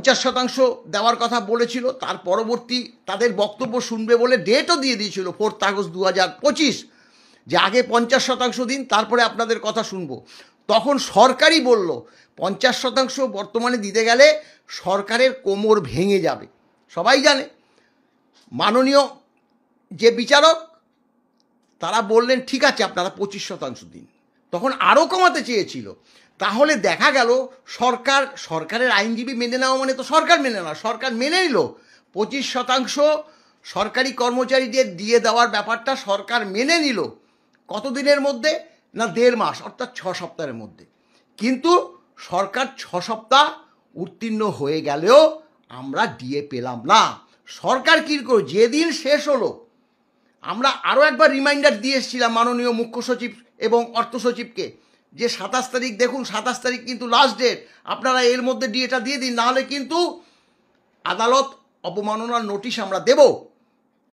50% দেওয়ার কথা বলেছিল, তার পরবর্তী তাদের বক্তব্য শুনবে বলে ডেটও দিয়ে দিয়েছিল 4 আগস্ট 2025, যে আগে 50% দিন, তারপরে আপনাদের কথা শুনবো। তখন সরকারই বলল 50% বর্তমানে দিতে গেলে সরকারের কোমর ভেঙে যাবে। সবাই জানে মাননীয় যে বিচারক তারা বললেন ঠিক আছে আপনারা 25% দিন, তখন আরও কমাতে চেয়েছিল। তাহলে দেখা গেল সরকারের আইনজীবী মেনে নেওয়া মানে তো সরকার মেনে নেওয়া, সরকার মেনে নিল 25% সরকারি কর্মচারীদের দিয়ে দেওয়ার ব্যাপারটা সরকার মেনে নিল। কতদিনের মধ্যে না 1.5 মাস, অর্থাৎ 6 সপ্তাহের মধ্যে। কিন্তু সরকার 6 সপ্তাহ উত্তীর্ণ হয়ে গেলেও আমরা ডিএ পেলাম না। সরকার কী করে, যেদিন শেষ হলো আমরা আরও একবার রিমাইন্ডার দিয়ে এসেছিলাম মাননীয় মুখ্য সচিব এবং অর্থ সচিবকে, যে 27 তারিখ দেখুন, 27 তারিখ কিন্তু লাস্ট ডেট, আপনারা এর মধ্যে ডিএটা দিয়ে দিন, নাহলে কিন্তু আদালত অবমাননার নোটিশ আমরা দেব।